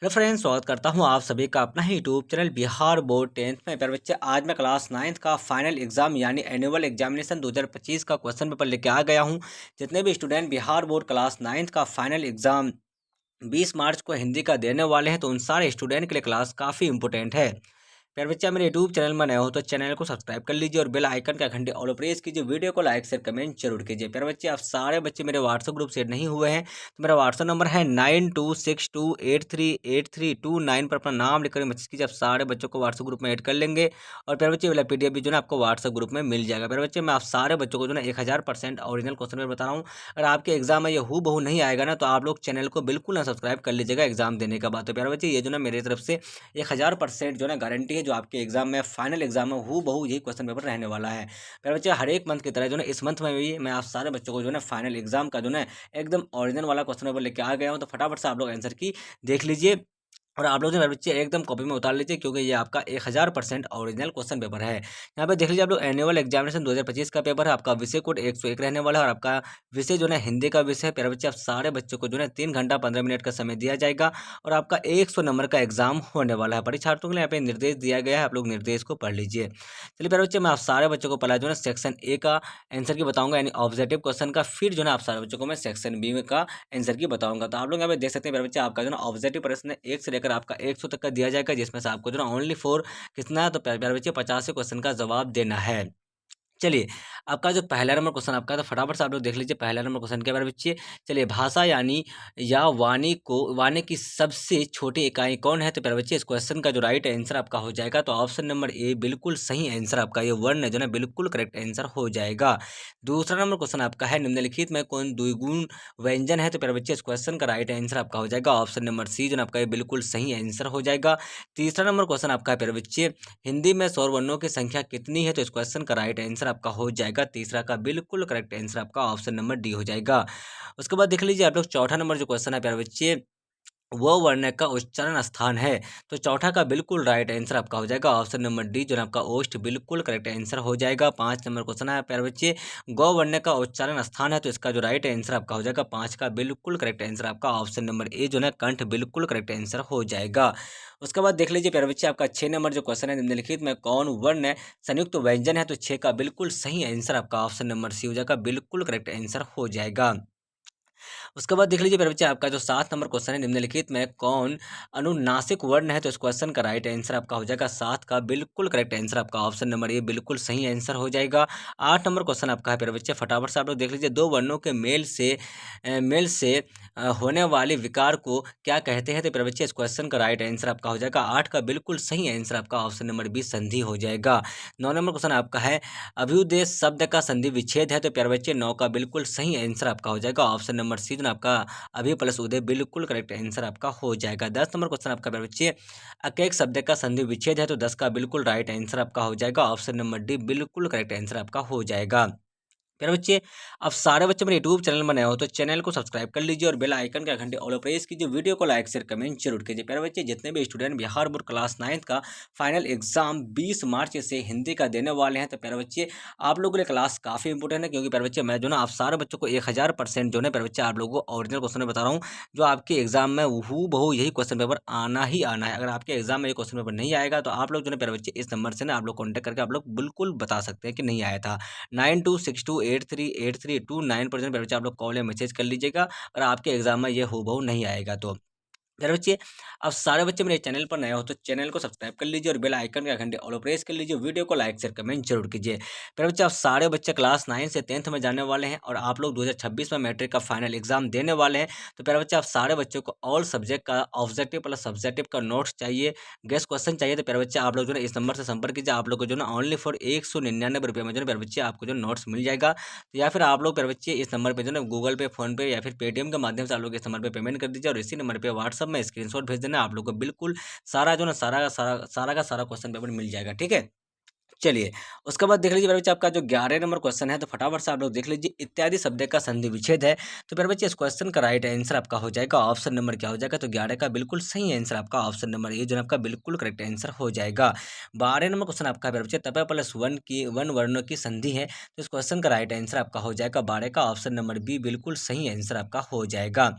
Hello friends, स्वागत करता हूं आप सभी का अपना ही YouTube channel Bihar board 10th में। प्यारे बच्चे, आज मैं क्लास 9th का फाइनल एग्जाम यानी एनुअल एग्जामिनेशन 2025 का क्वेश्चन पेपर लेके आ गया हूं। जितने भी student Bihar board class 9th का फाइनल एग्जाम 20 मार्च को हिंदी का देने वाले हैं, तो उन सारे स्टूडेंट के लिए क्लास काफ़ी इंपॉर्टेंट है। प्यारे बच्चे, मेरे यूट्यूब चैनल में नए हो तो चैनल को सब्सक्राइब कर लीजिए और बेल आइकन का घंटे ऑल प्रेस कीजिए। वीडियो को लाइक शेयर कमेंट जरूर कीजिए। प्यारे बच्चे, आप सारे बच्चे मेरे व्हाट्सएप ग्रुप से नहीं हुए हैं तो मेरा व्हाट्सएप नंबर है 9262838329 पर अपना नाम लिखकर मैसेज कीजिए। आप सारे बच्चों को व्हाट्सएप ग्रुप में ऐड कर लेंगे और प्यारे बच्चे वाला पीडीएफ भी जो है आपको व्हाट्सएप ग्रुप में मिल जाएगा। प्यारे बच्चे, मैं आप सारे बच्चों को जो है 1000% ओरिजिनल क्वेश्चन पेपर बता रहा हूँ। अगर आपके एग्जाम में ये हूबहू नहीं आएगा ना, तो आप लोग चैनल को बिल्कुल ना सब्सक्राइब कर लीजिएगा एग्जाम देने के बाद। तो प्यारे बच्चे, ये जो ना मेरी तरफ से 1000% जो ना गारंटी है, जो आपके एग्जाम में फाइनल एग्जाम में हूबहू यही क्वेश्चन पेपर रहने वाला है। प्यारे बच्चे, हर एक मंथ की तरह जो ना इस मंथ में भी मैं आप सारे बच्चों को जो है फाइनल एग्जाम का जो है एकदम ओरिजिनल वाला क्वेश्चन पेपर लेके आ गया हूँ। तो फटाफट से आप लोग आंसर की देख लीजिए और आप लोग जो मेरे बच्चे एकदम कॉपी में उतार लीजिए, क्योंकि ये आपका 1000% ओरिजिनल क्वेश्चन पेपर है। यहाँ पे देख लीजिए, आप लोग एनुअल एग्जामिनेशन 2025 का पेपर है। आपका विषय कोड 101 रहने वाला है और आपका विषय जो है हिंदी का विषय है। प्यारे बच्चे, आप सारे बच्चों को जो है 3 घंटा 15 मिनट का समय दिया जाएगा और आपका 100 नंबर का एग्जाम होने वाला है। परीक्षार्थियों के लिए यहाँ पे निर्देश दिया गया है, आप लोग निर्देश को पढ़ लीजिए। चलिए प्यारे बच्चे, मैं आप सारे बच्चों को पहला जो है सेक्शन ए का आंसर की बताऊंगा, यानी ऑब्जेक्टिव क्वेश्चन का। फिर जो है आप सारे बच्चों को मैं सेक्शन बी का आंसर की बताऊंगा। तो आप लोग यहाँ पे देख सकते हैं प्यारे बच्चे, आपका जो है ऑब्जेक्टिव प्रश्न 1 से लेकर आपका 100 तक का दिया जाएगा, जिसमें से आपको जो है ओनली फॉर कितना है, तो प्यारे बच्चे 50 क्वेश्चन का जवाब देना है। चलिए, आपका जो पहला नंबर क्वेश्चन आपका, तो फटाफट से आप लोग देख लीजिए पहला नंबर क्वेश्चन के बारे में बच्चे। चलिए, भाषा यानी या वाणी की सबसे छोटी इकाई कौन है? तो प्यारे बच्चे, इस क्वेश्चन का जो राइट आंसर आपका हो जाएगा, तो ऑप्शन नंबर ए बिल्कुल सही आंसर आपका, ये वर्ण है जो ना बिल्कुल करेक्ट आंसर हो जाएगा। दूसरा नंबर क्वेश्चन आपका है, निम्नलिखित में कौन द्विगुण व्यंजन है? तो प्यारे बच्चे, इस क्वेश्चन का राइट आंसर आपका हो जाएगा ऑप्शन नंबर सी, जो ना आपका ये बिल्कुल सही आंसर हो जाएगा। तीसरा नंबर क्वेश्चन आपका है प्यारे बच्चे, हिंदी में स्वर वर्णों की संख्या कितनी है? तो इस क्वेश्चन का राइट आंसर आपका हो जाएगा तीसरा का बिल्कुल करेक्ट आंसर आपका ऑप्शन नंबर डी हो जाएगा। उसके बाद देख लीजिए आप लोग चौथा नंबर जो क्वेश्चन है प्यारे बच्चे, वो वर्ण का उच्चारण स्थान है। तो चौथा का बिल्कुल राइट आंसर आपका हो जाएगा ऑप्शन नंबर डी, जो आपका ओस्ट बिल्कुल करेक्ट आंसर हो जाएगा। 5 नंबर क्वेश्चन है प्यारे बच्चे, गौ वर्ण का उच्चारण स्थान है। तो इसका जो राइट आंसर आपका हो जाएगा 5 का बिल्कुल करेक्ट आंसर आपका ऑप्शन नंबर ए, जो है कंठ बिल्कुल करेक्ट आंसर हो जाएगा। उसके बाद देख लीजिए प्यारे बच्चे, आपका 6 नंबर जो क्वेश्चन है, निम्नलिखित में कौन वर्ण संयुक्त व्यंजन है? तो 6 का बिल्कुल सही आंसर आपका ऑप्शन नंबर सी हो जाएगा, बिल्कुल करेक्ट आंसर हो जाएगा। उसके बाद देख लीजिए मेरे बच्चे, आपका जो 7 नंबर क्वेश्चन है, निम्नलिखित में कौन अनुनासिक वर्ण है? तो इस क्वेश्चन का राइट आंसर आपका हो जाएगा 7 का बिल्कुल करेक्ट आंसर आपका ऑप्शन नंबर ए, बिल्कुल सही आंसर हो जाएगा। 8 नंबर क्वेश्चन आपका है मेरे बच्चे, फटाफट से आप लोग देख लीजिए, दो वर्णों के मेल से होने वाले विकार को क्या कहते हैं? तो मेरे बच्चे, इस क्वेश्चन का राइट आंसर आपका हो जाएगा 8 का बिल्कुल सही आंसर आपका ऑप्शन नंबर बी, संधि हो जाएगा। 9 नंबर क्वेश्चन आपका है, अभ्युदय शब्द का संधि विच्छेद है। तो प्यारे बच्चे, 9 का बिल्कुल सही आंसर आपका हो जाएगा ऑप्शन नंबर सी, जो आपका अभी प्लस उदय बिल्कुल करेक्ट आंसर आपका हो जाएगा। 10 नंबर क्वेश्चन आपका प्यारे बच्चे, अकेक शब्द का संधि विच्छेद है। तो 10 का बिल्कुल राइट आंसर आपका हो जाएगा ऑप्शन नंबर डी, बिल्कुल करेक्ट आंसर आपका हो जाएगा। प्यारे बच्चे, अब सारे बच्चे मेरे यूट्यूब चैनल में नए हो तो चैनल को सब्सक्राइब कर लीजिए और बेल आइकन का घंटे ऑल प्रेस कीजिए। वीडियो को लाइक शेयर कमेंट जरूर कीजिए। प्यारे बच्चे, जितने भी student Bihar board class 9th का फाइनल एग्जाम 20 मार्च से हिंदी का देने वाले हैं, तो प्यारे बच्चे आप लोगों के लिए क्लास काफ़ी इंपॉर्टेंट है, क्योंकि प्यारे बच्चे मैं जो ना आप सारे बच्चों को 1000% जो है प्यारे बच्चे आप लोगों को ओरिजिनल क्वेश्चन बता रहा हूँ, जो आपके एग्जाम में हूबहू यही क्वेश्चन पेपर आना ही आना है। अगर आपके एग्जाम में ये क्वेश्चन पेपर नहीं आएगा, तो आप लोग जो है प्यारे बच्चे इस नंबर से ना आप लोग कॉन्टैक्ट करके आप लोग बिल्कुल बता सकते हैं कि नहीं आया था। 9262838329 पर जो है बच्चे आप लोग कॉल या मैसेज कर लीजिएगा, और आपके एग्जाम में ये हूबहू नहीं आएगा। तो प्यारे बच्चे, अब सारे बच्चे मेरे चैनल पर नए हो तो चैनल को सब्सक्राइब कर लीजिए और बेल आइकन का घंटे ऑल प्रेस कर लीजिए। वीडियो को लाइक शेयर कमेंट जरूर कीजिए। प्यारे बच्चे, आप सारे बच्चे क्लास 9 से 10th में जाने वाले हैं और आप लोग 2026 में मैट्रिक का फाइनल एग्जाम देने वाले हैं। तो प्यारे बच्चे, आप सारे बच्चों को ऑल सब्जेक्ट का ऑब्जेक्टिव प्लस सब्जेक्टिव का नोट्स चाहिए, गेस्ट क्वेश्चन चाहिए। तो प्यारे बच्चे, आप लोग जो है इस नंबर से संपर्क कीजिए। आप लोग को जो ना ओनली फॉर 199 रुपये में जो है प्यारे बच्चे आपको जो नोट्स मिल जाएगा। तो या फिर आप लोग प्यारे बच्चे इस नंबर पर जो है गूगल पे, फोन पे या फिर पेटीएम के माध्यम से आप लोग इस नंबर पर पेमेंट कर दीजिए और इसी नंबर पर व्हाट्सअप में स्क्रीनशॉट भेज देना। आप लोग को बिल्कुल सारा जो ना सारा का सारा क्वेश्चन पेपर मिल जाएगा, ठीक है। चलिए, उसके बाद देख लीजिए मेरे बच्चे, आपका जो 11 नंबर क्वेश्चन है, तो फटाफट से आप लोग देख लीजिए, इत्यादि शब्द का संधि विच्छेद है। तो मेरे बच्चे, इस क्वेश्चन का राइट आंसर आपका हो जाएगा ऑप्शन नंबर क्या हो जाएगा? तो 11 का बिल्कुल सही आंसर आपका ऑप्शन नंबर ए, जो आपका बिल्कुल करेक्ट आंसर हो जाएगा। 12 नंबर क्वेश्चन आपका मेरे बच्चे, तप प्लस वन वर्णों की संधि है। तो इस क्वेश्चन का राइट आंसर आपका हो जाएगा 12 का ऑप्शन नंबर बी, बिल्कुल सही आंसर आपका हो जाएगा।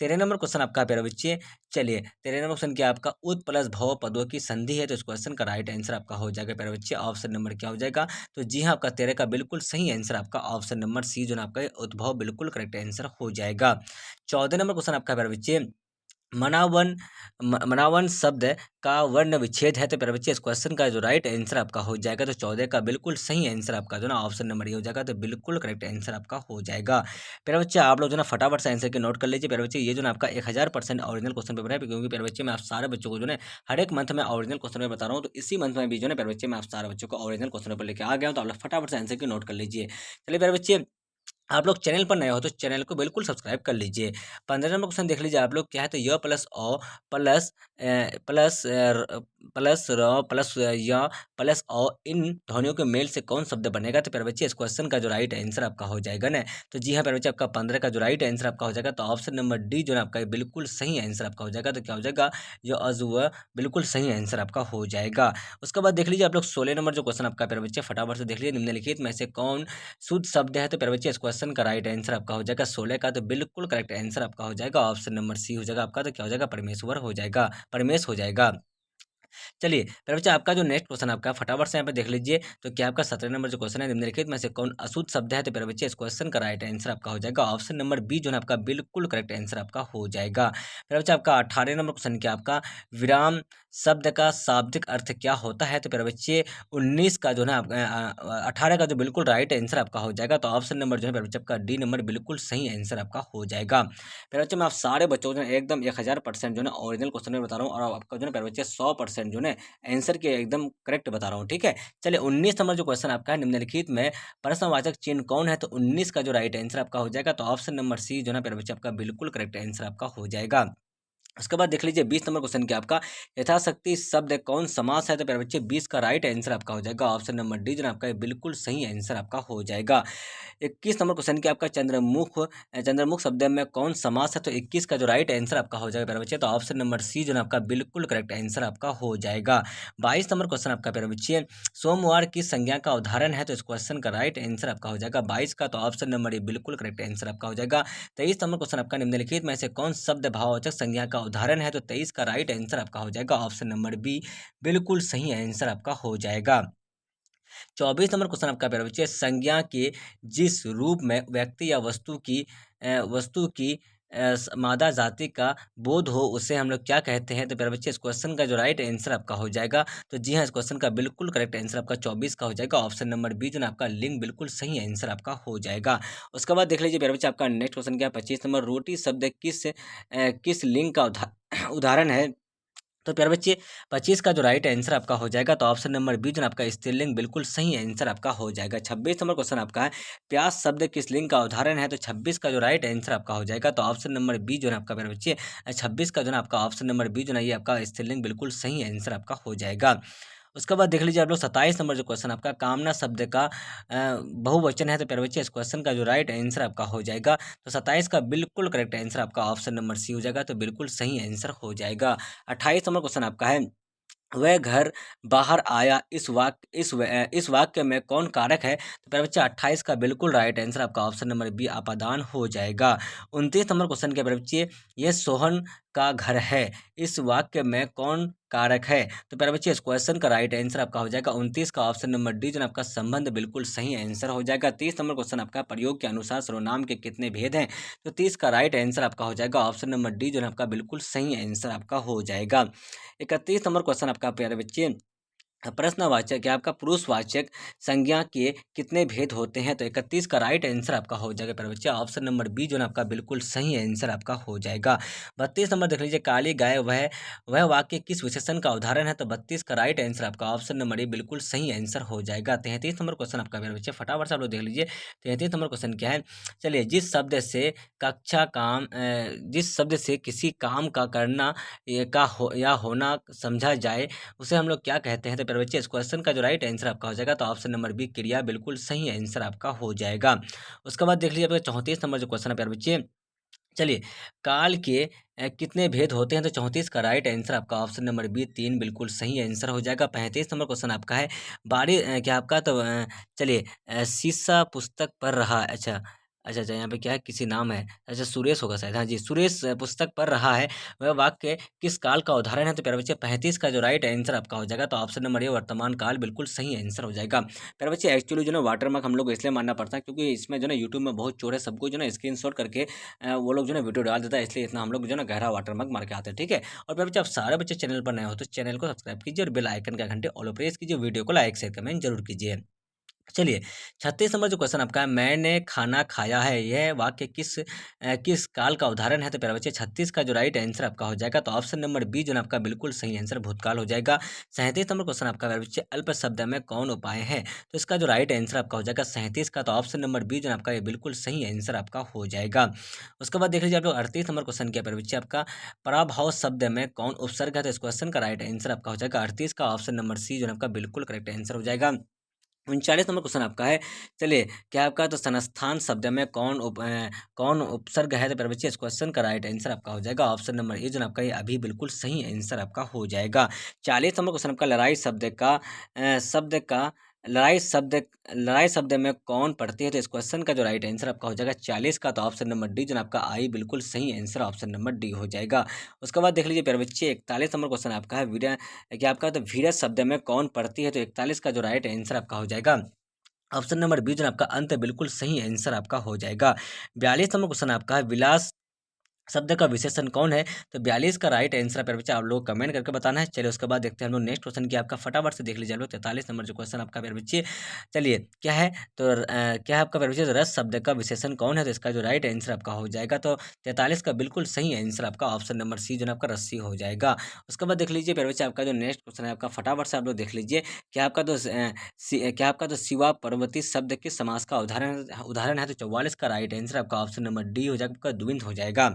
13 नंबर क्वेश्चन आपका है प्यारे बच्चे। चलिए 13 नंबर क्वेश्चन क्या आपका उत प्लस भव पदों की संधि है, तो इस क्वेश्चन का राइट आंसर आपका हो जाएगा प्यारे बच्चे। ऑप्शन नंबर क्या हो जाएगा? तो जी हाँ, आपका 13 का बिल्कुल सही आंसर आपका ऑप्शन नंबर सी जो ना आपका उद्भव बिल्कुल करेक्ट आंसर हो जाएगा। 14 नंबर क्वेश्चन आपका है प्यारे बच्चे। मनावन मनावन शब्द का वर्ण विच्छेद है, तो प्यारे बच्चे इस क्वेश्चन का जो राइट आंसर आपका हो जाएगा, तो 14 का बिल्कुल सही आंसर आपका जो ना ऑप्शन नंबर ये हो जाएगा, तो बिल्कुल करेक्ट आंसर आपका हो जाएगा। प्यारे बच्चे आप लोग जो ना फटाफट से आंसर के नोट कर लीजिए प्यारे बच्चे। ये जो ना आपका 1000% ओरिजिनल क्वेश्चन पेपर है, क्योंकि प्यारे बच्चे मैं आप सारे बच्चों को जो है हर एक मंथ में ओरिजिनल क्वेश्चन पेपर बता रहा हूँ, तो इसी मंथ में भी जो है प्यारे बच्चे मैं आप सारे बच्चों को ओरिजिनल क्वेश्चन पेपर लेके आ गया हूँ, तो आप लोग फटाफट से आंसर के नोट कर लीजिए। चलिए प्यारे बच्चे, आप लोग चैनल पर नए हो तो चैनल को बिल्कुल सब्सक्राइब कर लीजिए। 15 नंबर क्वेश्चन देख लीजिए आप लोग, क्या है? तो य प्लस औ प्लस प्लस प्लस र प्लस य प्लस औ इन ध्वनियों के मेल से कौन शब्द बनेगा? तो प्यारे बच्चे इस क्वेश्चन का जो राइट आंसर आपका हो जाएगा ना, तो जी हाँ प्यारे बच्चे, आपका 15 का जो राइट आंसर आपका हो जाएगा, तो ऑप्शन नंबर डी जो है आपका बिल्कुल सही आंसर आपका हो जाएगा। तो क्या हो जाएगा? जो अज़ुवा बिल्कुल सही आंसर आपका हो जाएगा। उसके बाद देख लीजिए आप लोग 16 नंबर जो क्वेश्चन आपका प्यारे बच्चे, फटाफट से देख लीजिए। निम्नलिखित में से कौन शुद्ध शब्द है? तो प्यारे बच्चे इस क्वेश्चन का राइट आंसर आपका हो जाएगा 16 का, तो बिल्कुल करेक्ट आंसर आपका हो जाएगा ऑप्शन नंबर सी हो जाएगा आपका। तो क्या हो जाएगा? परमेश्वर हो जाएगा, परमेश हो जाएगा। चलिए फिर बच्चा आपका जो नेक्स्ट क्वेश्चन आपका फटाफट से यहाँ पे देख लीजिए। तो क्या आपका 17 नंबर जो क्वेश्चन है, निम्नलिखित में से कौन अशुद्ध शब्द है? तो मेरे बच्चे इस क्वेश्चन का राइट आंसर आपका हो जाएगा ऑप्शन नंबर बी जो है आपका बिल्कुल करेक्ट आंसर आपका हो जाएगा। फिर बच्चा आपका 18 नंबर क्वेश्चन क्या आपका विराम शब्द का शाब्दिक अर्थ क्या होता है? तो मेरे बच्चे 19 का जो है ना 18 का जो बिल्कुल राइट आंसर आपका हो जाएगा, तो ऑप्शन नंबर जो है मेरे बच्चे आपका डी नंबर बिल्कुल सही आंसर आपका हो जाएगा। फिर बच्चे मैं आप सारे बच्चों को जो है एकदम 1000% जो है ओरिजिनल क्वेश्चन में बता रहा हूँ, और आपका जो है मेरे बच्चे 100% जो है आंसर के एकदम करेक्ट बता रहा हूँ, ठीक है। चलिए 19 नंबर जो क्वेश्चन आपका है, निम्नलिखित में प्रश्नवाचक चिन्ह कौन है? तो 19 का जो राइट आंसर आपका हो जाएगा, तो ऑप्शन नंबर सी जो है मेरे बच्चे आपका बिल्कुल करेक्ट आंसर आपका हो जाएगा। उसके बाद देख लीजिए 20 नंबर क्वेश्चन क्या आपका यथाशक्ति शब्द कौन समास है? तो प्यारे बच्चे 20 का राइट आंसर आपका हो जाएगा ऑप्शन नंबर डी जो आपका बिल्कुल सही आंसर आपका हो जाएगा। 21 नंबर क्वेश्चन क्या आपका चंद्रमुख शब्द में कौन समास है? तो 21 का जो राइट आंसर आपका हो जाएगा प्यारे बच्चे, तो ऑप्शन नंबर सी जो आपका बिल्कुल करेक्ट आंसर आपका हो जाएगा। 22 नंबर क्वेश्चन आपका प्यारे बच्चे सोमवार की संज्ञा का उदाहरण है? तो इस क्वेश्चन का राइट आंसर आपका हो जाएगा 22 का, तो ऑप्शन नंबर ए बिल्कुल करेक्ट आंसर आपका हो जाएगा। 23 नंबर क्वेश्चन आपका निम्नलिखित में से कौन शब्द भाववाचक संज्ञा का उदाहरण है? तो 23 का राइट आंसर आपका हो जाएगा ऑप्शन नंबर बी बिल्कुल सही आंसर आपका हो जाएगा। 24 नंबर क्वेश्चन आपका प्यारे बच्चे संज्ञा के जिस रूप में व्यक्ति या वस्तु की मादा जाति का बोध हो उसे हम लोग क्या कहते हैं? तो प्यारे बच्चे इस क्वेश्चन का जो राइट आंसर आपका हो जाएगा, तो जी हाँ इस क्वेश्चन का बिल्कुल करेक्ट आंसर आपका 24 का हो जाएगा ऑप्शन नंबर बी जो ना आपका लिंग बिल्कुल सही आंसर आपका हो जाएगा। उसके बाद देख लीजिए प्यारे बच्चे आपका नेक्स्ट क्वेश्चन क्या है 25 नंबर रोटी शब्द किस लिंग का उदाहरण है? तो प्यारे बच्चे 25 का जो राइट आंसर आपका हो जाएगा, तो ऑप्शन नंबर बी जो आपका स्त्रीलिंग बिल्कुल सही आंसर आपका हो जाएगा। 26 नंबर क्वेश्चन आपका है प्यास शब्द किस लिंग का उदाहरण है? तो 26 का जो राइट आंसर आपका हो जाएगा, तो ऑप्शन नंबर बी जो है आपका प्यारे बच्चे 26 का जो है आपका ऑप्शन नंबर बी जो है ये आपका स्त्रीलिंग बिल्कुल सही आंसर आपका हो जाएगा। उसके बाद देख लीजिए आप लोग 27 नंबर जो क्वेश्चन आपका कामना शब्द का बहुवचन है? तो प्यारे बच्चे इस क्वेश्चन का जो राइट आंसर आपका हो जाएगा, तो 27 का बिल्कुल करेक्ट आंसर आपका ऑप्शन नंबर सी हो जाएगा, तो बिल्कुल सही आंसर हो जाएगा। 28 नंबर क्वेश्चन आपका है वह घर बाहर आया इस वाक्य में कौन कारक है? तो प्यारे बच्चे 28 का बिल्कुल राइट आंसर आपका ऑप्शन नंबर बी अपादान हो जाएगा। 29 नंबर क्वेश्चन के प्यारे बच्चे ये सोहन का घर है इस वाक्य में कौन कारक है? तो प्यारे बच्चे इस क्वेश्चन का राइट आंसर आपका हो जाएगा 29 का ऑप्शन नंबर डी जो आपका संबंध बिल्कुल सही आंसर हो जाएगा। 30 नंबर क्वेश्चन आपका प्रयोग के अनुसार सर्वनाम के कितने भेद हैं? तो 30 का राइट आंसर आपका हो जाएगा ऑप्शन नंबर डी जो आपका बिल्कुल सही आंसर आपका हो जाएगा। 31 नंबर क्वेश्चन आपका प्यारे बच्चे प्रश्नवाचक या आपका पुरुषवाचक संज्ञा के कितने भेद होते हैं? तो 31 का राइट आंसर आपका हो जाएगा प्यारे बच्चे ऑप्शन नंबर बी जो आपका बिल्कुल सही आंसर आपका हो जाएगा। 32 नंबर देख लीजिए काली गाय वह वाक्य किस विशेषण का उदाहरण है? तो 32 का राइट आंसर आपका ऑप्शन नंबर ए बिल्कुल सही आंसर हो जाएगा। 33 नंबर क्वेश्चन आपका प्यारे बच्चे फटाफट से आप लोग देख लीजिए। 33 नंबर क्वेश्चन क्या है? चलिए जिस शब्द से किसी काम का करना या होना समझा जाए उसे हम लोग क्या कहते हैं? तो प्यारे बच्चे इस क्वेश्चन का जो राइट आंसर आपका हो जाएगा, तो ऑप्शन नंबर बी क्रिया बिल्कुल सही आंसर आपका हो जाएगा। उसके बाद देख लीजिए आपका 34 नंबर जो क्वेश्चन है प्यारे बच्चे। चलिए काल के कितने भेद होते हैं? तो 34 का राइट आंसर आपका ऑप्शन नंबर बी 3 बिल्कुल सही आंसर हो जाएगा। 35 नंबर क्वेश्चन आपका है क्या आपका? तो चलिए शीशा पुस्तक पढ़ रहा अच्छा अच्छा, अच्छा, यहाँ पे क्या है किसी नाम है। अच्छा सुरेश होगा शायद, हाँ जी, सुरेश पुस्तक पढ़ रहा है, वह वाक्य किस काल का उदाहरण है? तो प्यारे बच्चे 35 का जो राइट आंसर आपका हो जाएगा, तो ऑप्शन नंबर ए वर्तमान काल बिल्कुल सही आंसर हो जाएगा। प्यारे बच्चे एक्चुअली जो है ना वाटरमार्क हम लोग को इसलिए मानना पड़ता है क्योंकि इसमें जो है ना यूट्यूब में बहुत चोर है, सबको जो है ना स्क्रीनशॉट करके वो लोग जो है ना वीडियो डाल देता है, इसलिए इतना हम लोग जो है ना गहरा वाटरमार्क मार के आते हैं, ठीक है? और प्यारे बच्चे आप सारे बच्चे चैनल पर नए हो तो चैनल को सब्सक्राइब कीजिए और बेल आइकन का घंटे ऑल प्रेस कीजिए, वीडियो को लाइक शेयर कमेंट जरूर कीजिए। चलिए, 36 नंबर जो क्वेश्चन आपका है, मैंने खाना खाया है, यह वाक्य किस काल का उदाहरण है? तो प्यारे बच्चे 36 का जो राइट आंसर आपका हो जाएगा, तो ऑप्शन नंबर बी जो है ना आपका बिल्कुल सही आंसर भूतकाल हो जाएगा। 37 नंबर क्वेश्चन आपका प्यारे बच्चे, अल्प शब्द में कौन उपाय है? तो इसका जो राइट आंसर आपका हो जाएगा 37 का, तो ऑप्शन नंबर बी जो है आपका ये बिल्कुल सही आंसर आपका हो जाएगा। उसके बाद देख लीजिए आप लोग 38 नंबर क्वेश्चन क्या प्यारे बच्चे आपका, पराभव शब्द में कौन उपसर्ग है? तो इस क्वेश्चन का राइट आंसर आपका हो जाएगा 38 का, ऑप्शन नंबर सी जो है आपका बिल्कुल करेक्ट आंसर हो जाएगा। 39 नंबर क्वेश्चन आपका है, चलिए क्या आपका तो संस्थान शब्द में कौन उपसर्ग है? तो प्यारे बच्चे इस क्वेश्चन का राइट आंसर आपका हो जाएगा ऑप्शन नंबर ए जो ना आपका ये अभी बिल्कुल सही आंसर आपका हो जाएगा। 40 नंबर क्वेश्चन आपका, लड़ाई शब्द में कौन पढ़ती है? तो इस क्वेश्चन का जो राइट आंसर आपका हो जाएगा 40 का, तो ऑप्शन नंबर डी जो ना आपका आई बिल्कुल सही आंसर ऑप्शन नंबर डी हो जाएगा। उसके बाद देख लीजिए प्यारे बच्चे 41 नंबर क्वेश्चन आपका है, क्या आपका तो धीरज शब्द में कौन पढ़ती है? तो 41 का जो राइट आंसर आपका हो जाएगा ऑप्शन नंबर बी जो आपका अंत बिल्कुल सही आंसर आपका हो जाएगा। 42 नंबर क्वेश्चन आपका है, विलास शब्द का विशेषण कौन है? तो 42 का राइट आंसर है प्यारे बच्चे, आप लोग कमेंट करके बताना है। चलिए उसके बाद देखते हैं हम लोग नेक्स्ट क्वेश्चन की आपका, फटाफट से देख लीजिए आप लोग 43 नंबर जो क्वेश्चन आपका प्यारे बच्चे। चलिए क्या है तो क्या है आपका प्यारे बच्चे, तो रस शब्द का विशेषण कौन है? तो इसका जो राइट आंसर आपका हो जाएगा, तो 43 का बिल्कुल सही आंसर आपका ऑप्शन नंबर सी जो है आपका रस्सी हो जाएगा। उसके बाद देख लीजिए प्यारे बच्चे आपका जो नेक्स्ट क्वेश्चन है आपका, फटाफट से आप लोग देख लीजिए। क्या आपका तो शिवा पर्वती शब्द किस समास का उदाहरण है? तो 44 का राइट आंसर आपका ऑप्शन नंबर डी हो जाएगा, आपका द्विंद हो जाएगा।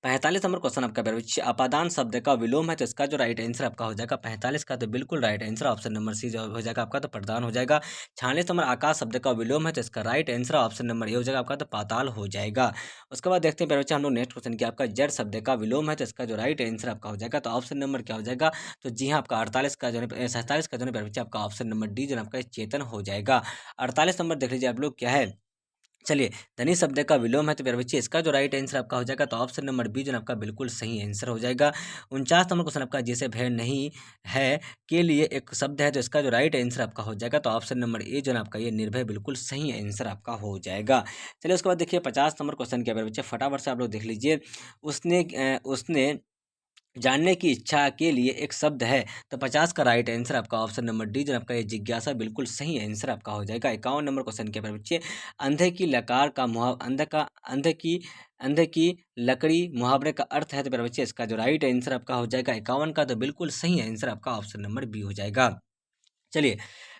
45 नंबर क्वेश्चन आपका प्यारे बच्चे, अपादान शब्द का विलोम है? तो इसका जो राइट आंसर आपका हो जाएगा 45 का, तो बिल्कुल right answer option number C जो हो जाएगा आपका, तो प्रदान हो जाएगा। 46 नंबर आकाश शब्द का विलोम है? तो इसका right answer option number A हो जाएगा आपका, तो पाताल हो जाएगा। उसके बाद देखते हैं प्यारे बच्चे हम लोग नेक्स्ट क्वेश्चन की आपका, जड़ शब्द का विलोम है? तो इसका जो राइट आंसर आपका हो जाएगा, तो ऑप्शन नंबर क्या हो जाएगा? तो जी हाँ आपका 48 का जो है 47 का जो है प्यारे बच्चे आपका ऑप्शन नंबर डी जो है आपका चेतन हो जाएगा। 48 नंबर देख लीजिए आप लोग क्या है, चलिए धनी शब्द का विलोम है? तो प्यारे बच्चे इसका जो राइट आंसर आपका हो जाएगा, तो ऑप्शन नंबर बी जो है आपका बिल्कुल सही आंसर हो जाएगा। 49 नंबर क्वेश्चन आपका, जैसे भेड़ नहीं है के लिए एक शब्द है? तो इसका जो राइट आंसर आपका हो जाएगा, तो ऑप्शन नंबर ए जो है आपका ये निर्भय बिल्कुल सही आंसर आपका हो जाएगा। चलिए उसके बाद देखिए 50 नंबर क्वेश्चन क्या प्यारे बच्चे, फटाफट से आप लोग देख लीजिए। उसने जानने की इच्छा के लिए एक शब्द है? तो 50 का राइट आंसर आपका ऑप्शन नंबर डी जो आपका ये जिज्ञासा बिल्कुल सही आंसर आपका हो जाएगा। 51 नंबर क्वेश्चन क्या प्यारे बच्चे, अंधे की लकार का मुहा अंधे की लकड़ी मुहावरे का अर्थ है? तो प्यारे बच्चे इसका जो राइट आंसर आपका हो जाएगा 51 का, तो बिल्कुल सही आंसर आपका ऑप्शन नंबर बी हो जाएगा। चलिए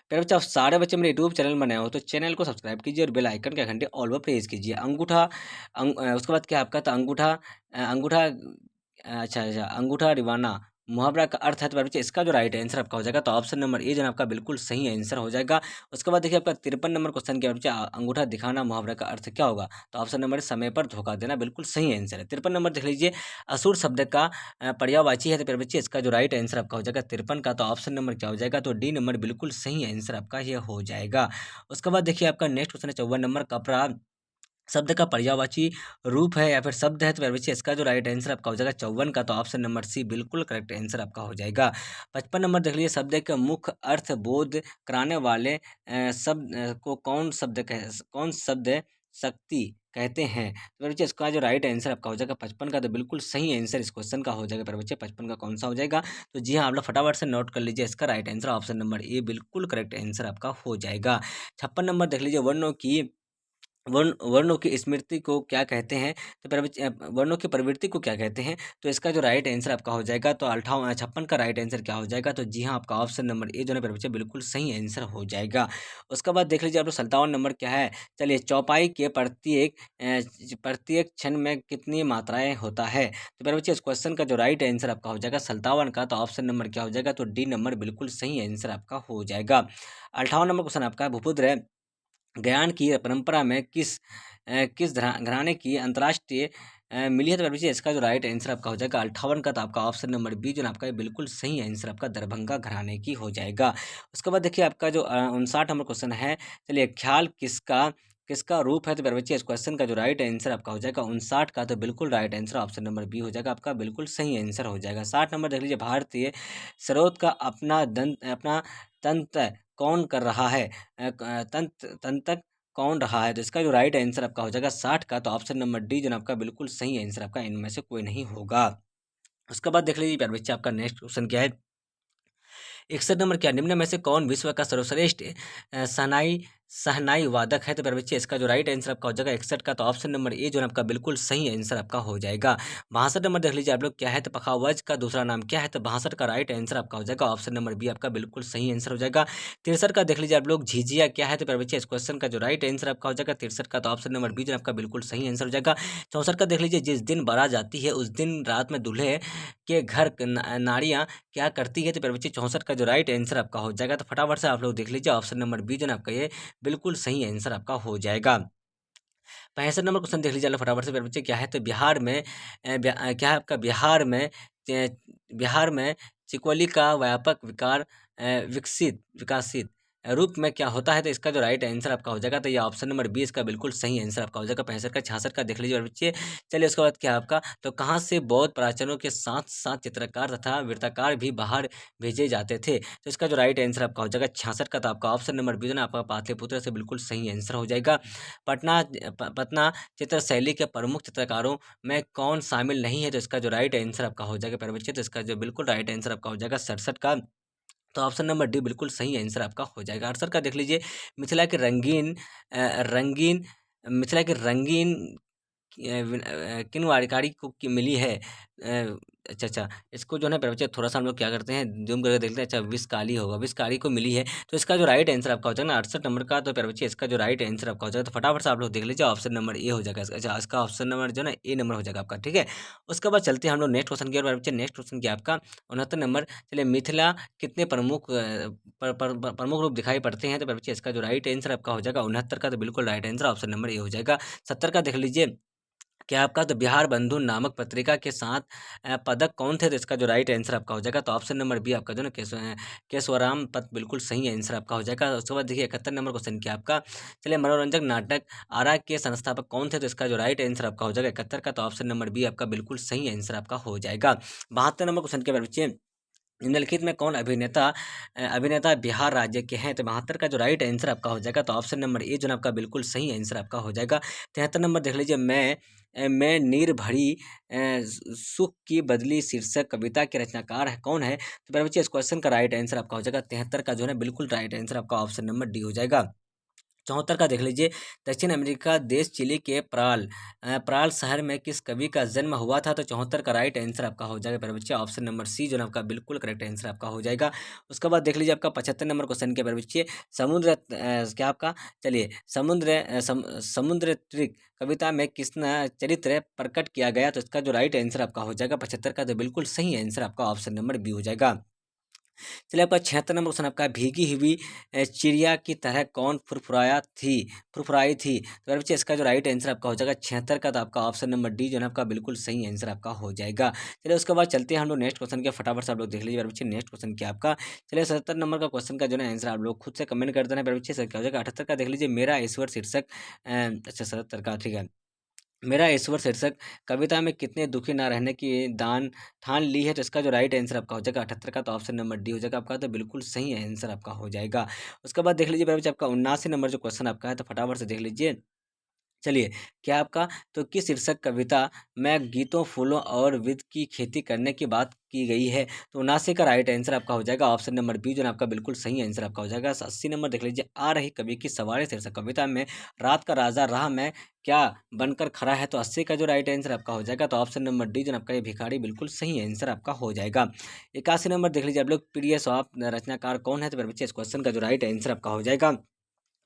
प्यारे बच्चे, आप सारे बच्चे मेरे यूट्यूब चैनल में नए हो तो चैनल को सब्सक्राइब कीजिए और बेल आइकन के घंटे ऑल पर प्रेस कीजिए। उसके बाद क्या आपका, तो अंगूठा अंगूठा रिवाना मुहावरा का अर्थ है? तो बच्चे इसका जो राइट आंसर आपका हो जाएगा, तो ऑप्शन नंबर ए जो है आपका बिल्कुल सही आंसर हो जाएगा। उसके बाद देखिए आपका 53 नंबर क्वेश्चन क्या है बच्चे, अंगूठा दिखाना मुहावरा का अर्थ क्या होगा? तो ऑप्शन नंबर समय पर धोखा देना बिल्कुल सही आंसर है। 53 नंबर देख लीजिए, असुर शब्द का पर्यायवाची है? तो प्यारे बच्चे इसका जो राइट आंसर आपका हो जाएगा 53 का, तो ऑप्शन नंबर क्या हो जाएगा, तो डी नंबर बिल्कुल सही आंसर आपका ये हो जाएगा। उसके बाद देखिए आपका नेक्स्ट क्वेश्चन है 54 नंबर, कपड़ा शब्द का पर्यायवाची रूप है या फिर शब्द है? तो प्यारे बच्चे इसका जो राइट आंसर आपका हो जाएगा 54 का, तो ऑप्शन नंबर सी बिल्कुल करेक्ट आंसर आपका हो जाएगा। 55 नंबर देख लीजिए, शब्द का मुख्य अर्थ बोध कराने वाले शब्द को कौन शब्द शक्ति कहते हैं? तो प्यारे बच्चे इसका जो राइट आंसर आपका हो जाएगा 55 का, तो बिल्कुल सही आंसर इस क्वेश्चन का हो जाएगा। प्यारे बच्चे 55 का कौन सा हो जाएगा? तो जी हाँ आप लोग फटाफट से नोट कर लीजिए, इसका right answer option number A बिल्कुल करेक्ट आंसर आपका हो जाएगा। 56 नंबर देख लीजिए, वर्णों की स्मृति को क्या कहते हैं? तो प्यारे बच्चे वर्णों की प्रवृत्ति को क्या कहते हैं? तो इसका जो राइट आंसर आपका हो जाएगा, तो 56 का राइट आंसर क्या हो जाएगा? तो जी हाँ आपका ऑप्शन नंबर ए जो है प्यारे बच्चे बिल्कुल सही आंसर हो जाएगा। उसके बाद देख लीजिए आप लोग 57 नंबर क्या है, चलिए चौपाई के प्रत्येक क्षण में कितनी मात्राएं होता है? तो प्यारे बच्चे इस क्वेश्चन का जो राइट आंसर आपका हो जाएगा 57 का, तो ऑप्शन नंबर क्या हो जाएगा, तो डी नंबर बिल्कुल सही आंसर आपका हो जाएगा। 58 नंबर क्वेश्चन आपका है, भूपुत्र ज्ञान की परंपरा में किस घराने की अंतर्राष्ट्रीय मिली है? तो बच्चे इसका जो राइट आंसर आपका हो जाएगा 58 का, तो आपका ऑप्शन नंबर बी जो है आपका ये बिल्कुल सही आंसर आपका दरभंगा घराने की हो जाएगा। उसके बाद देखिए आपका जो 59 नंबर क्वेश्चन है, चलिए ख्याल किसका किसका रूप है? तो प्यारे बच्चे इस क्वेश्चन का जो राइट आंसर आपका हो जाएगा 59 का, तो बिल्कुल right answer option number B हो जाएगा, आपका बिल्कुल सही आंसर हो जाएगा। 60 नंबर देख लीजिए, भारतीय स्रोत का अपना तंत्र कौन कर रहा है? तंत्र कौन रहा है? तो इसका जो राइट आंसर आपका हो जाएगा 60 का, तो ऑप्शन नंबर डी जो है आपका बिल्कुल सही आंसर आपका, इनमें से कोई नहीं होगा। उसके बाद देख लीजिए प्यारे बच्चे, आपका नेक्स्ट क्वेश्चन क्या है? 61 नंबर, क्या निम्न में से कौन विश्व का सर्वश्रेष्ठ शहनाई शहनाई वादक है? तो प्यारे बच्चे इसका जो राइट आंसर आपका हो जाएगा 61 का, तो ऑप्शन नंबर ए जो है आपका बिल्कुल सही आंसर आपका हो जाएगा। 62 नंबर देख लीजिए आप लोग, क्या है? तो पखावज का दूसरा नाम क्या है? तो 62 का राइट आंसर आपका हो जाएगा, ऑप्शन नंबर बी आपका बिल्कुल सही आंसर हो जाएगा। 63 का देख लीजिए आप लोग, झिझिया क्या है? तो प्यारे बच्चे इस क्वेश्चन का जो राइट आंसर आपका हो जाएगा 63 का, तो ऑप्शन नंबर बी जो है आपका बिल्कुल सही आंसर हो जाएगा। 64 का देख लीजिए, जिस दिन बारात जाती है उस दिन रात में दूल्हे के घर नारियां क्या करती है? तो प्यारे बच्चे 64 का जो राइट आंसर आपका हो जाएगा, तो फटाफट से आप लोग देख लीजिए, ऑप्शन नंबर बी जो है आपका ये बिल्कुल सही आंसर आपका हो जाएगा। 65 नंबर क्वेश्चन देख लीजिए फटाफट से प्यारे बच्चे, क्या है? तो बिहार में क्या है आपका? बिहार में चिकोली का व्यापक विकासित रूप में क्या होता है? तो इसका जो राइट आंसर आपका हो जाएगा, तो ये ऑप्शन नंबर बी इसका बिल्कुल सही आंसर आपका हो जाएगा। 65 का 66 का देख लीजिए बच्चे। चलिए उसके बाद क्या है आपका? तो कहाँ से बौद्ध प्राचीनों के साथ साथ चित्रकार तथा वृत्तकार भी बाहर भेजे जाते थे? तो इसका जो राइट आंसर आपका हो जाएगा 66 का, तो आपका ऑप्शन नंबर बी जो ना आपका पाटलिपुत्र से बिल्कुल सही आंसर हो जाएगा। पटना चित्र शैली के प्रमुख चित्रकारों में कौन शामिल नहीं है? तो इसका जो राइट आंसर आपका हो जाएगा प्यारे बच्चे, तो इसका जो बिल्कुल राइट आंसर आपका हो जाएगा 67 का, तो ऑप्शन नंबर डी बिल्कुल सही आंसर आपका हो जाएगा। आंसर का देख लीजिए, मिथिला के रंगीन रंगीन मिथिला के रंगीन किन वारकारी को की मिली है? अच्छा, इसको जो है ना प्यारे बच्चे, थोड़ा सा हम लोग क्या करते हैं, जूम करके देखते हैं। अच्छा, विषकाली होगा, विषकाली को मिली है, तो इसका जो राइट आंसर आपका हो जाएगा ना 68 नंबर का, तो प्यारे बच्चे इसका जो राइट आंसर आपका हो जाएगा, तो फटाफट से आप लोग देख लीजिए, ऑप्शन नंबर ए हो जाएगा अच्छा, इसका ऑप्शन नंबर जो है ना ए नंबर हो जाएगा आपका, ठीक है। उसके बाद चलते हैं हम लोग नेक्स्ट क्वेश्चन की ओर प्यारे बच्चे। नेक्स्ट क्वेश्चन क्या है आपका? 69 नंबर। चलिए, मिथिला कितने प्रमुख रूप दिखाई पड़ते हैं? तो प्यारे बच्चे इसका जो राइट आंसर आपका हो जाएगा 69 का, तो बिल्कुल right answer option number A हो जाएगा। 70 का देख लीजिए, क्या आपका? तो बिहार बंधु नामक पत्रिका के साथ पदक कौन थे? तो इसका जो राइट आंसर आपका हो जाएगा, तो ऑप्शन नंबर बी आपका जो ना केशवराम पद बिल्कुल सही आंसर आपका हो जाएगा। उसके बाद देखिए 71 नंबर क्वेश्चन क्या आपका? चलिए, मनोरंजक नाटक आरा के संस्थापक कौन थे? तो इसका जो राइट आंसर आपका हो जाएगा 71 का, तो ऑप्शन नंबर बी आपका बिल्कुल सही आंसर आपका हो जाएगा। 72 नंबर क्वेश्चन के बच्चे, निम्नलिखित में कौन अभिनेता बिहार राज्य के हैं? तो 72 का जो राइट आंसर आपका हो जाएगा, तो ऑप्शन नंबर ए जो है आपका बिल्कुल सही आंसर आपका हो जाएगा। 73 नंबर देख लीजिए, मैं नीर भरी सुख की बदली शीर्षक कविता के रचनाकार है कौन है? तो मेरे बच्चे इस क्वेश्चन का राइट आंसर आपका हो जाएगा 73 का, जो है बिल्कुल राइट आंसर आपका ऑप्शन नंबर डी हो जाएगा। 74 का देख लीजिए, दक्षिण अमेरिका देश चिली के प्राल शहर में किस कवि का जन्म हुआ था? तो 74 का राइट आंसर आपका हो जाएगा प्यारे बच्चे, ऑप्शन नंबर सी जो है आपका बिल्कुल करेक्ट आंसर आपका हो जाएगा। उसके बाद देख लीजिए आपका 75 नंबर क्वेश्चन के प्यारे बच्चे, क्या आपका? चलिए, समुद्र त्रिक कविता में किस चरित्र प्रकट किया गया? तो इसका जो राइट आंसर आपका हो जाएगा 75 का, तो बिल्कुल सही आंसर आपका ऑप्शन नंबर बी हो जाएगा। चलिए, आपका 76 नंबर क्वेश्चन आपका, भीगी हुई चिड़िया की तरह कौन फुरफुराई थी? तो मेरे बच्चे इसका जो राइट आंसर आपका हो जाएगा 76 का, तो आपका ऑप्शन नंबर डी जो है आपका बिल्कुल सही आंसर आपका हो जाएगा। चलिए, उसके बाद चलते हैं हम लोग नेक्स्ट क्वेश्चन के, फटाफट से आप लोग देख लीजिए मेरे बच्चे नेक्स्ट क्वेश्चन क्या आपका? चलिए, 77 नंबर का क्वेश्चन का जो है आंसर आप लोग खुद से कमेंट कर देना मेरे बच्चे, सर क्या हो जाएगा? 78 का देख लीजिए, मेरा ईश्वर शीर्षक अच्छा 77 का, ठीक है। मेरा ईश्वर शीर्षक कविता में कितने दुखी ना रहने की दान ठान ली है? तो इसका जो राइट आंसर आपका हो जाएगा 78 का, तो ऑप्शन नंबर डी हो जाएगा आपका, तो बिल्कुल सही आंसर आपका हो जाएगा। उसके बाद देख लीजिए मेरे बच्चे, आपका 79 नंबर जो क्वेश्चन आपका है, तो फटाफट से देख लीजिए। चलिए, क्या आपका? तो किस शीर्षक कविता में गीतों, फूलों और विद की खेती करने की बात की गई है? तो 79 का राइट आंसर आपका हो जाएगा, ऑप्शन नंबर बी जो है आपका बिल्कुल सही आंसर आपका हो जाएगा। 80 नंबर देख लीजिए, आ रही कवि की सवारी शीर्षक कविता में रात का राजा राह में क्या बनकर खड़ा है? तो 80 का जो राइट आंसर आपका हो जाएगा, तो ऑप्शन नंबर डी जो है आपका ये भिखारी बिल्कुल सही आंसर आपका हो जाएगा। 81 नंबर देख लीजिए आप लोग, पीडीएस ऑफ रचनाकार कौन है? तो मेरे बच्चे इस क्वेश्चन का जो राइट आंसर आपका हो जाएगा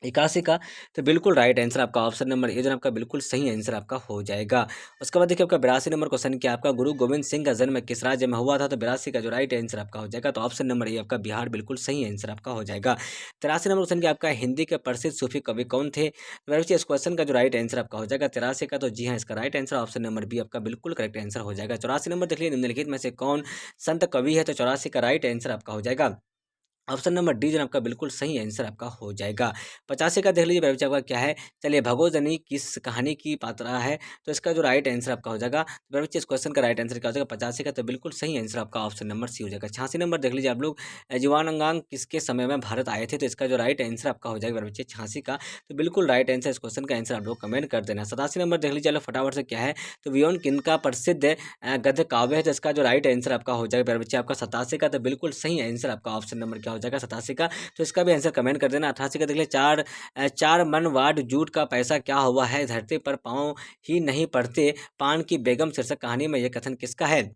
81 का, तो बिल्कुल राइट आंसर आपका ऑप्शन नंबर ए जो है आपका बिल्कुल सही आंसर आपका हो जाएगा। उसके बाद देखिए आपका 82 नंबर क्वेश्चन क्या आपका? गुरु गोविंद सिंह का जन्म किस राज्य में हुआ था? तो 82 का जो राइट आंसर आपका हो जाएगा, तो ऑप्शन नंबर ए आपका बिहार बिल्कुल सही आंसर आपका हो जाएगा। 83 नंबर क्वेश्चन क्या आपका? हिंदी के प्रसिद्ध सूफी कवि कौन थे? तो मेरे बच्चे इस क्वेश्चन का जो राइट आंसर आपका हो जाएगा 83 का, तो जी हाँ, इसका right answer option number B आपका बिल्कुल करेक्ट आंसर हो जाएगा। 84 नंबर देख लीजिए, निम्नलिखित में से कौन संत कवि है? तो 84 का राइट आंसर आपका हो जाएगा ऑप्शन नंबर डी जो आपका बिल्कुल सही आंसर आपका हो जाएगा। 85 का देख लीजिए प्यारे बच्चे आपका क्या है, चलिए भगोदनी किस कहानी की पात्रा है, तो इसका जो राइट आंसर आपका हो जाएगा, तो प्यारे बच्चे इस क्वेश्चन का राइट आंसर क्या हो जाएगा 85 का, तो बिल्कुल सही आंसर आपका ऑप्शन नंबर सी हो जाएगा। 86 नंबर देख लीजिए आप लोग, जुआनगांग किसके समय में भारत आए थे, तो इसका जो राइट आंसर आपका हो जाएगा प्यारे बच्चे 86 का, तो बिल्कुल राइट आंसर इस क्वेश्चन का आंसर आप लोग कमेंट कर देना। 87 नंबर देख लीजिए, चलो फटाफट से क्या है, तो वियोन किनका प्रसिद्ध गद्य काव्य है, तो इसका जो राइट आंसर आपका हो जाएगा प्यारे बच्चे आपका 87 का, तो बिल्कुल सही आंसर आपका ऑप्शन नंबर क्या हो जाएगा 87 का, तो इसका भी आंसर कमेंट कर देना। 88 का देख ले, चार मन वाट जूट का पैसा क्या हुआ है, धरती पर पाँव ही नहीं पड़ते, पान की बेगम शीर्षक कहानी में यह कथन किसका है,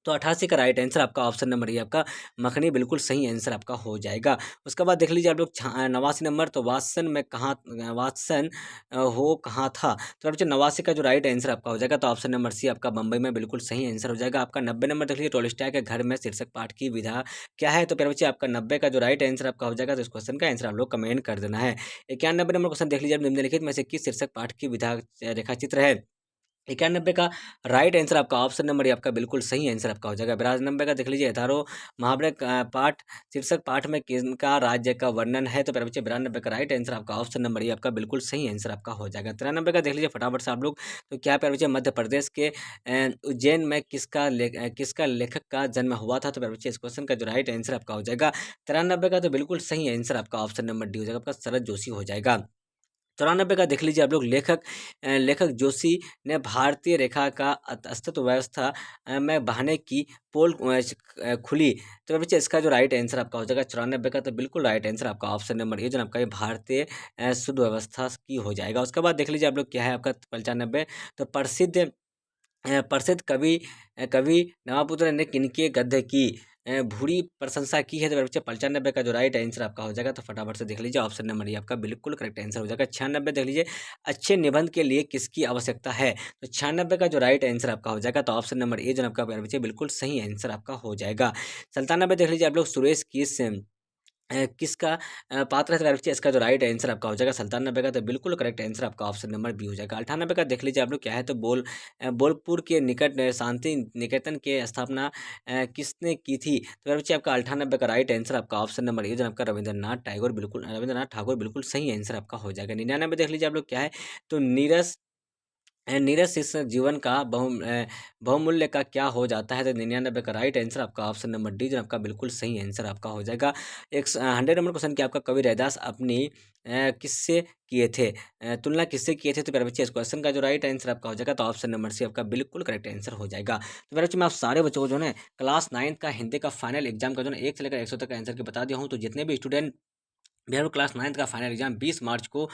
तो 88 का राइट आंसर आपका ऑप्शन नंबर ये आपका मखनी बिल्कुल सही आंसर आपका हो जाएगा। उसके बाद देख लीजिए आप लोग 89 नंबर, तो वात्सन में कहाँ, वात्सन हो कहाँ था, तो बच्चे 89 का जो राइट आंसर आपका हो जाएगा, तो ऑप्शन नंबर सी आपका बम्बई में बिल्कुल सही आंसर हो जाएगा। आपका 90 नंबर देख लीजिए, टोल्स्टॉय के घर में शीर्षक पाठ की विधा क्या है, तो प्यारे बच्चे आपका 90 का जो राइट आंसर आपका हो जाएगा, तो इस क्वेश्चन का आंसर आप लोग कमेंट कर देना है। 91 नंबर क्वेश्चन देख लीजिए, निम्नलिखित में से किस शीर्षक पाठ की विधा रेखा चित्र है, 91 का राइट आंसर आपका ऑप्शन नंबर ये आपका बिल्कुल सही आंसर आपका हो जाएगा। 92 का देख लीजिए, हजारों महाभारत पाठ शीर्षक पाठ में किनका राज्य का वर्णन है, तो प्यारे बच्चे 92 का राइट आंसर आपका ऑप्शन नंबर ये आपका बिल्कुल सही आंसर आपका हो जाएगा। 93 का देख लीजिए फटाफट से आप लोग, तो क्या प्यारे बच्चे मध्य प्रदेश के उज्जैन में किसका लेखक का जन्म हुआ था, तो प्यारे बच्चे इस क्वेश्चन का जो राइट आंसर आपका हो जाएगा 93 का, तो बिल्कुल सही आंसर आपका ऑप्शन नंबर डी हो जाएगा, आपका शरद जोशी हो जाएगा। 94 का देख लीजिए आप लोग, लेखक जोशी ने भारतीय रेखा का अस्तित्व व्यवस्था में बहाने की पोल खुली, तो बच्चे इसका जो राइट आंसर आपका हो जाएगा 94 का, तो बिल्कुल राइट आंसर आपका ऑप्शन नंबर ये जो आपका ये भारतीय शुद्ध व्यवस्था की हो जाएगा। उसके बाद देख लीजिए आप लोग क्या है आपका 95, तो प्रसिद्ध कवि नवापुत्र ने किनके गद्य की भूरी प्रशंसा की है, तो बच्चे 95 का जो राइट आंसर आपका हो जाएगा, तो फटाफट से देख लीजिए ऑप्शन नंबर ये आपका बिल्कुल करेक्ट आंसर हो जाएगा। 96 देख लीजिए, अच्छे निबंध के लिए किसकी आवश्यकता है, तो 96 का जो राइट आंसर आपका हो जाएगा, तो ऑप्शन नंबर ए जो आपका बच्चे बिल्कुल सही आंसर आपका हो जाएगा। 97 देख लीजिए आप लोग, सुरेश किसका पात्र है, तो बच्चे इसका जो राइट आंसर आपका हो जाएगा 97 का, तो बिल्कुल करेक्ट आंसर आपका ऑप्शन नंबर बी हो जाएगा। 98 का देख लीजिए आप लोग क्या है, तो बोलपुर के निकट शांति निकेतन की स्थापना किसने की थी, तो बच्चे आपका 98 का राइट आंसर आपका ऑप्शन नंबर ए जो आपका रविंद्रनाथ ठाकुर बिल्कुल सही आंसर आपका हो जाएगा। 99 देख लीजिए आप लोग क्या है, तो नीरज शिष्य जीवन का बहुमूल्य का क्या हो जाता है, तो 99 का राइट आंसर आपका ऑप्शन नंबर डी जो आपका बिल्कुल सही आंसर आपका हो जाएगा। 100 नंबर क्वेश्चन क्या आपका, कवि रैदास अपनी किससे किए थे, तुलना किससे किए थे, तो मेरे बच्चे इस क्वेश्चन का जो राइट आंसर आपका हो जाएगा, तो ऑप्शन नंबर सी आपका बिल्कुल करेक्ट आंसर हो जाएगा। तो मेरे बच्चे मैं आप सारे बच्चों को जो है क्लास 9 का हिंदी का फाइनल एग्जाम का जो है 1 से लेकर 100 तक का आंसर के बता दिया हूँ, तो जितने भी स्टूडेंट बिहार क्लास 9 का फाइनल एग्जाम 20 मार्च को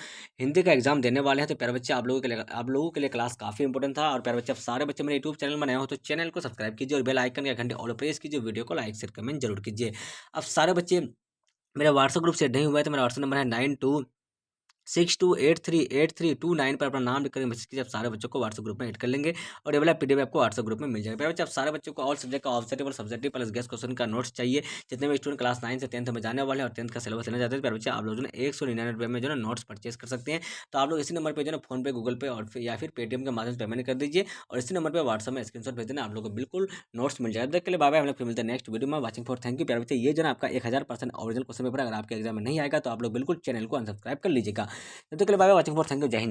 हिंदी का एग्जाम देने वाले हैं, तो प्यारे बच्चे आप लोगों के लिए क्लास काफ़ी इंपॉर्टेंट था। और प्यारे बच्चे आप सारे बच्चे मेरे यूट्यूब चैनल बनाए हो, तो चैनल को सब्सक्राइब कीजिए और बेल आइकन के घंटे ऑल प्रेस कीजिए, वीडियो को लाइक शेयर कमेंट जरूर कीजिए। अब सारे बच्चे मेरे व्हाट्सएप ग्रुप से नहीं हुआ है, तो मेरा व्हाट्सएप नंबर है 9262838329 पर अपना नाम लिखकर मैसेज कीजिए, आप सारे बच्चों को व्हाट्सएप ग्रुप में ऐड कर लेंगे और ये वाला पीडीएफ आपको व्हाट्सएप ग्रुप में मिल जाएगा। प्यारे बच्चे आप सारे बच्चों को ऑल सब्जेक्ट का objective subjective plus guest question का नोट्स चाहिए, जितने भी स्टूडेंट क्लास 9 से 10th में जाने वाले हैं और 10th का सिलेबस लेना चाहते हैं, प्यारे बच्चे आप लोग जो है 199 में जो है नोट्स परचेस कर सकते हैं। तो आप लोग इसी नंबर पर जो है फोन पे, गूगल पे और फिर या फिर पेटीएम के माध्यम से पेमेंट कर दीजिए और इसी नंबर पर व्हाट्सएप में स्क्रीनशॉट भेज देना, आप लोग को बिल्कुल नोट्स मिल जाएगा। देख के लिए बाय बाय, हम लोग फिर मिलते हैं नेक्स्ट वीडियो में। Watching for thank you. प्यारे बच्चे ये जो है आपका 1000% ओरिजिनल क्वेश्चन पेपर अगर आपके एग्जाम में नहीं आएगा, तो आप लोग बिल्कुल चैनल को अनसब्सक्राइब कर लीजिएगा। तब तक के लिए bye bye, watching for thank you, जय हिंद।